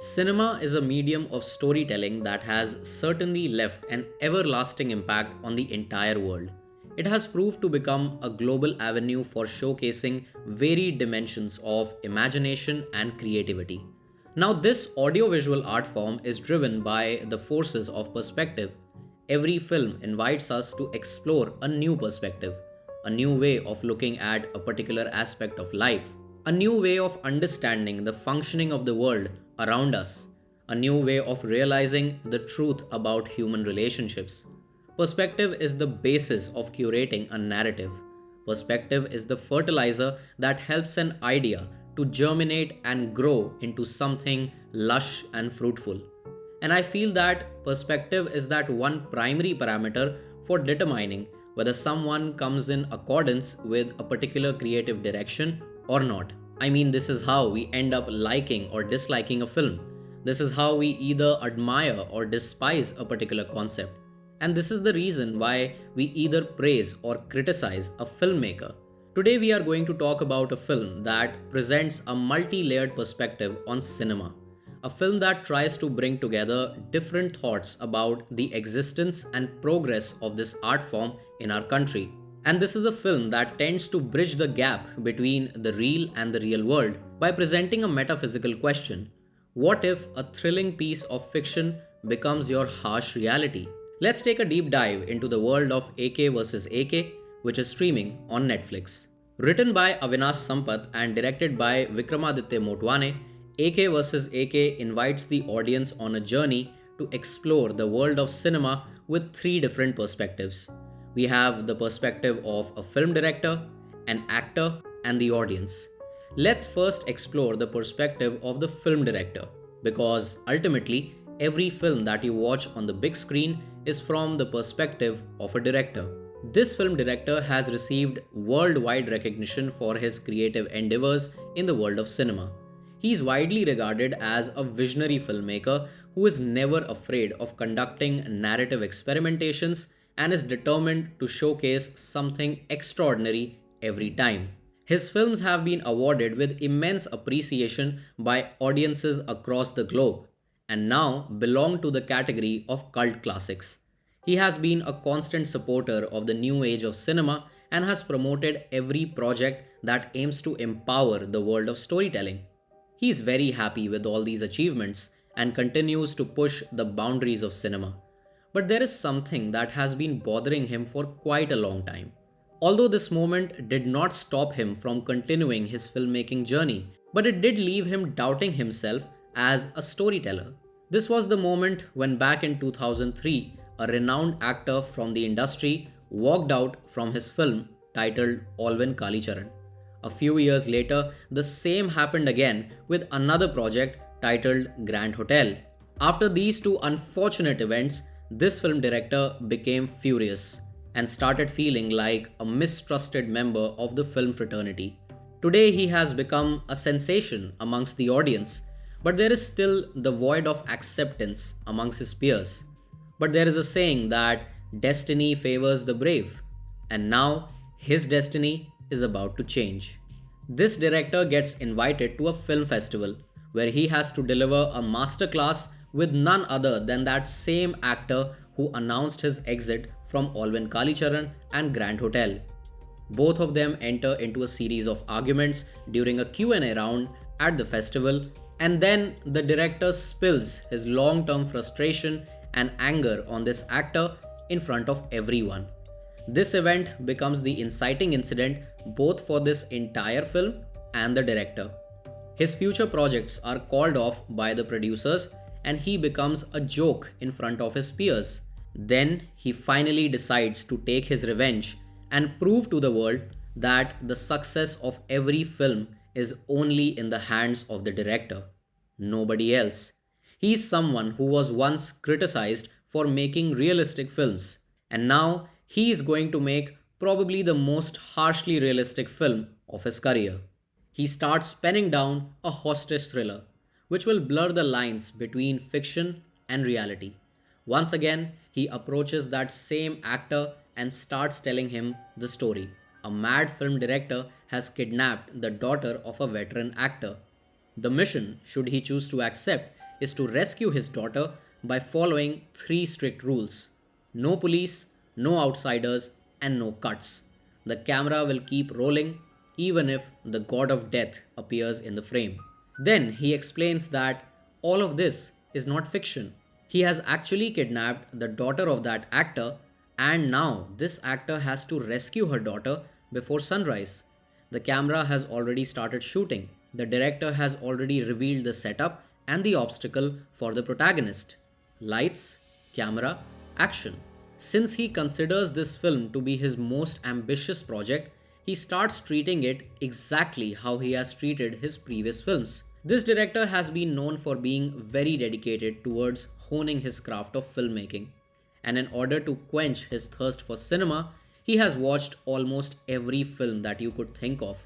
Cinema is a medium of storytelling that has certainly left an everlasting impact on the entire world. It has proved to become a global avenue for showcasing varied dimensions of imagination and creativity. Now, this audiovisual art form is driven by the forces of perspective. Every film invites us to explore a new perspective, a new way of looking at a particular aspect of life, a new way of understanding the functioning of the world around us, a new way of realizing the truth about human relationships. Perspective is the basis of curating a narrative. Perspective is the fertilizer that helps an idea to germinate and grow into something lush and fruitful. And I feel that perspective is that one primary parameter for determining whether someone comes in accordance with a particular creative direction or not. I mean, this is how we end up liking or disliking a film. This is how we either admire or despise a particular concept. And this is the reason why we either praise or criticize a filmmaker. Today, we are going to talk about a film that presents a multi layered perspective on cinema. A film that tries to bring together different thoughts about the existence and progress of this art form in our country. And this is a film that tends to bridge the gap between the real and the real world by presenting a metaphysical question. What if a thrilling piece of fiction becomes your harsh reality? Let's take a deep dive into the world of AK vs. AK, which is streaming on Netflix. Written by Avinash Sampat and directed by Vikramaditya Motwane, AK vs. AK invites the audience on a journey to explore the world of cinema with three different perspectives. We have the perspective of a film director, an actor, and the audience. Let's first explore the perspective of the film director, because ultimately, every film that you watch on the big screen is from the perspective of a director. This film director has received worldwide recognition for his creative endeavors in the world of cinema. He is widely regarded as a visionary filmmaker who is never afraid of conducting narrative experimentations and is determined to showcase something extraordinary every time. His films have been awarded with immense appreciation by audiences across the globe and now belong to the category of cult classics. He has been a constant supporter of the new age of cinema and has promoted every project that aims to empower the world of storytelling. He is very happy with all these achievements and continues to push the boundaries of cinema. But there is something that has been bothering him for quite a long time. Although this moment did not stop him from continuing his filmmaking journey, but it did leave him doubting himself as a storyteller. This was the moment when back in 2003, a renowned actor from the industry walked out from his film titled Alvin Kalicharan. A few years later, the same happened again with another project titled Grand Hotel. After these two unfortunate events, this film director became furious and started feeling like a mistrusted member of the film fraternity. Today, he has become a sensation amongst the audience, but there is still the void of acceptance amongst his peers. But there is a saying that destiny favors the brave, and now his destiny is about to change. This director gets invited to a film festival where he has to deliver a masterclass with none other than that same actor who announced his exit from Alvin Kalicharan and Grand Hotel. Both of them enter into a series of arguments during a Q&A round at the festival, and then the director spills his long-term frustration and anger on this actor in front of everyone. This event becomes the inciting incident both for this entire film and the director. His future projects are called off by the producers and he becomes a joke in front of his peers. Then he finally decides to take his revenge and prove to the world that the success of every film is only in the hands of the director, nobody else. He is someone who was once criticized for making realistic films, and now he is going to make probably the most harshly realistic film of his career. He starts penning down a hostage thriller, which will blur the lines between fiction and reality. Once again, he approaches that same actor and starts telling him the story. A mad film director has kidnapped the daughter of a veteran actor. The mission, should he choose to accept, is to rescue his daughter by following three strict rules: no police, no outsiders, and no cuts. The camera will keep rolling even if the god of death appears in the frame. Then he explains that all of this is not fiction. He has actually kidnapped the daughter of that actor, and now this actor has to rescue her daughter before sunrise. The camera has already started shooting. The director has already revealed the setup and the obstacle for the protagonist. Lights, camera, action. Since he considers this film to be his most ambitious project, he starts treating it exactly how he has treated his previous films. This director has been known for being very dedicated towards honing his craft of filmmaking. And in order to quench his thirst for cinema, he has watched almost every film that you could think of.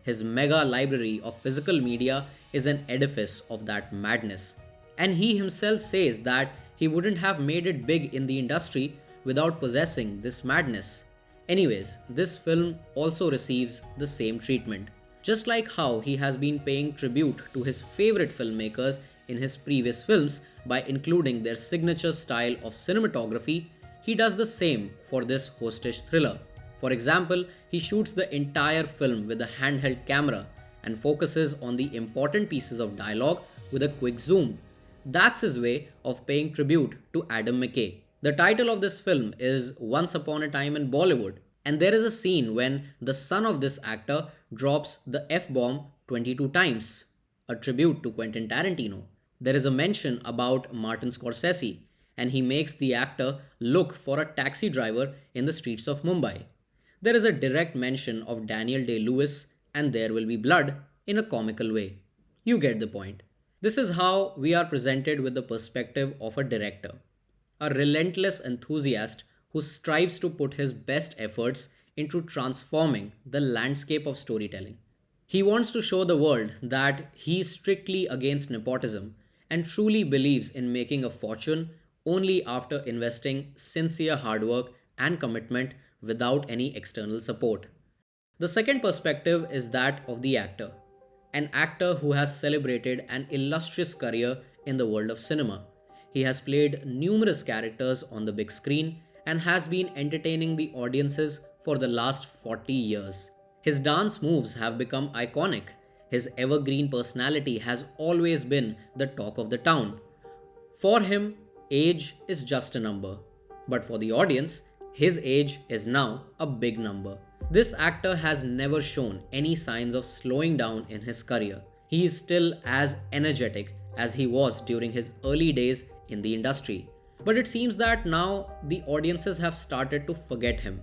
His mega library of physical media is an edifice of that madness. And he himself says that he wouldn't have made it big in the industry without possessing this madness. Anyways, this film also receives the same treatment. Just like how he has been paying tribute to his favorite filmmakers in his previous films by including their signature style of cinematography, he does the same for this hostage thriller. For example, he shoots the entire film with a handheld camera and focuses on the important pieces of dialogue with a quick zoom. That's his way of paying tribute to Adam McKay. The title of this film is Once Upon a Time in Bollywood, and there is a scene when the son of this actor drops the F-bomb 22 times, a tribute to Quentin Tarantino. There is a mention about Martin Scorsese, and he makes the actor look for a taxi driver in the streets of Mumbai. There is a direct mention of Daniel Day-Lewis and There Will Be Blood in a comical way. You get the point. This is how we are presented with the perspective of a director, a relentless enthusiast who strives to put his best efforts into transforming the landscape of storytelling. He wants to show the world that he is strictly against nepotism and truly believes in making a fortune only after investing sincere hard work and commitment without any external support. The second perspective is that of the actor, an actor who has celebrated an illustrious career in the world of cinema. He has played numerous characters on the big screen and has been entertaining the audiences for the last 40 years. His dance moves have become iconic. His evergreen personality has always been the talk of the town. For him, age is just a number. But for the audience, his age is now a big number. This actor has never shown any signs of slowing down in his career. He is still as energetic as he was during his early days in the industry. But it seems that now the audiences have started to forget him.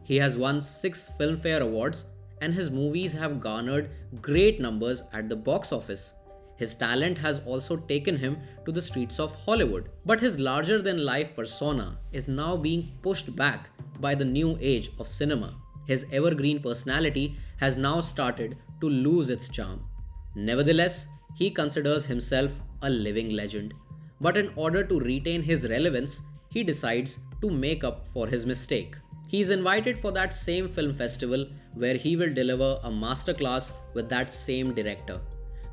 He has won 6 Filmfare Awards and his movies have garnered great numbers at the box office. His talent has also taken him to the streets of Hollywood. But his larger-than-life persona is now being pushed back by the new age of cinema. His evergreen personality has now started to lose its charm. Nevertheless, he considers himself a living legend. But in order to retain his relevance, he decides to make up for his mistake. He is invited for that same film festival where he will deliver a masterclass with that same director.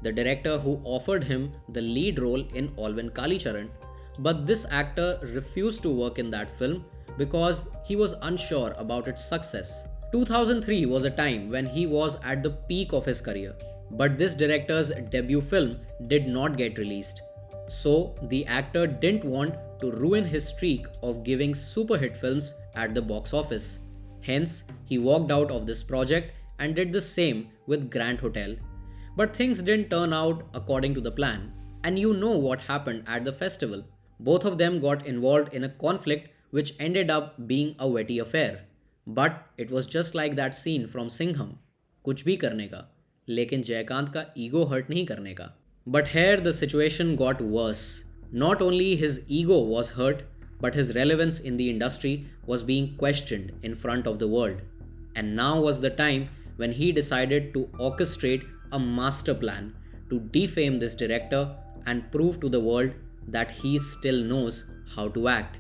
The director who offered him the lead role in Alvin Kalicharan. But this actor refused to work in that film because he was unsure about its success. 2003 was a time when he was at the peak of his career. But this director's debut film did not get released. So the actor didn't want to ruin his streak of giving super hit films at the box office. Hence, he walked out of this project and did the same with Grand Hotel. But things didn't turn out according to the plan. And you know what happened at the festival. Both of them got involved in a conflict which ended up being a wetty affair. But it was just like that scene from Singham. कुछ भी करने का, लेकिन जयकांत का ego hurt नहीं करने का. But here the situation got worse. Not only his ego was hurt, but his relevance in the industry was being questioned in front of the world. And now was the time when he decided to orchestrate a master plan to defame this director and prove to the world that he still knows how to act.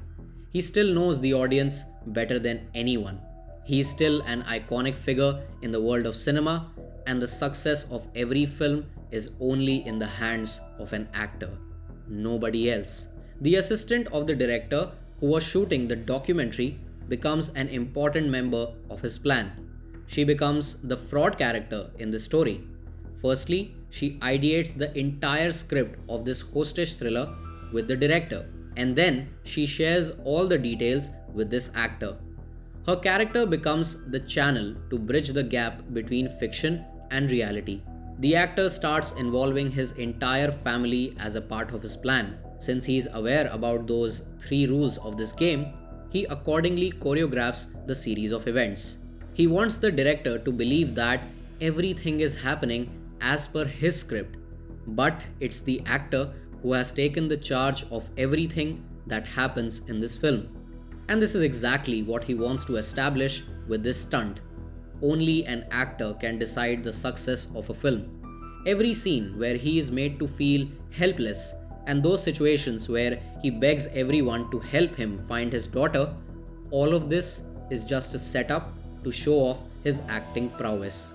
He still knows the audience better than anyone. He is still an iconic figure in the world of cinema, and the success of every film is only in the hands of an actor. nobody else. The assistant of the director who was shooting the documentary becomes an important member of his plan. She becomes the fraud character in the story. Firstly, she ideates the entire script of this hostage thriller with the director, and then she shares all the details with this actor. Her character becomes the channel to bridge the gap between fiction and reality. The actor starts involving his entire family as a part of his plan. Since he is aware about those three rules of this game, he accordingly choreographs the series of events. He wants the director to believe that everything is happening as per his script, but it's the actor who has taken the charge of everything that happens in this film. And this is exactly what he wants to establish with this stunt. Only an actor can decide the success of a film. Every scene where he is made to feel helpless, and those situations where he begs everyone to help him find his daughter, all of this is just a setup to show off his acting prowess.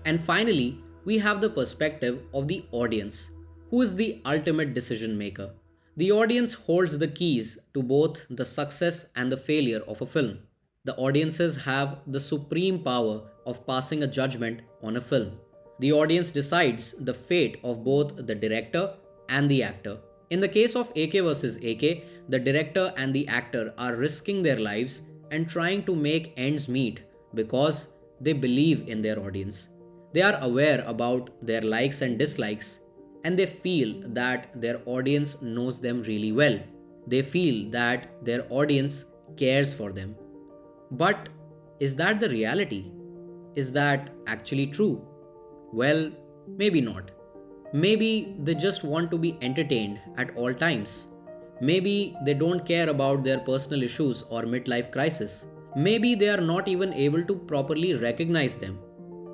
And finally, we have the perspective of the audience, who is the ultimate decision maker. The audience holds the keys to both the success and the failure of a film. The audiences have the supreme power of passing a judgment on a film. The audience decides the fate of both the director and the actor. In the case of AK vs. AK, the director and the actor are risking their lives and trying to make ends meet because they believe in their audience. They are aware about their likes and dislikes, and they feel that their audience knows them really well. They feel that their audience cares for them. But is that the reality? Is that actually true? Well, maybe not. Maybe they just want to be entertained at all times. Maybe they don't care about their personal issues or midlife crisis. Maybe they are not even able to properly recognize them.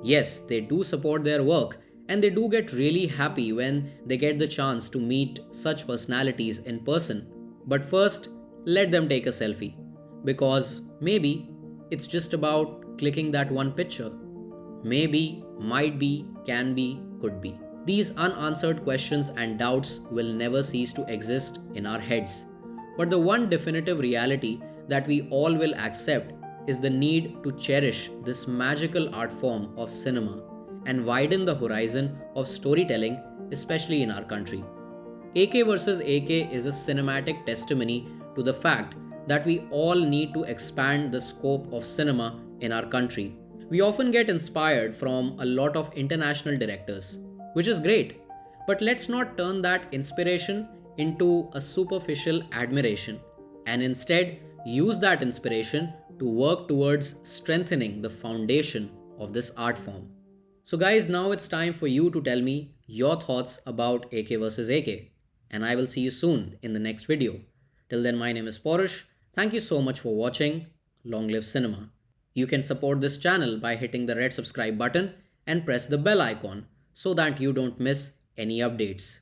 Yes, they do support their work and they do get really happy when they get the chance to meet such personalities in person. But first, let them take a selfie. Because maybe it's just about clicking that one picture. Maybe, might be, can be, could be. These unanswered questions and doubts will never cease to exist in our heads. But the one definitive reality that we all will accept is the need to cherish this magical art form of cinema and widen the horizon of storytelling, especially in our country. AK vs. AK is a cinematic testimony to the fact that we all need to expand the scope of cinema in our country. We often get inspired from a lot of international directors, which is great, but let's not turn that inspiration into a superficial admiration and instead use that inspiration to work towards strengthening the foundation of this art form. So guys, now it's time for you to tell me your thoughts about AK vs. AK, and I will see you soon in the next video. Till then, my name is Porush. Thank you so much for watching. Long live cinema. You can support this channel by hitting the red subscribe button and press the bell icon so that you don't miss any updates.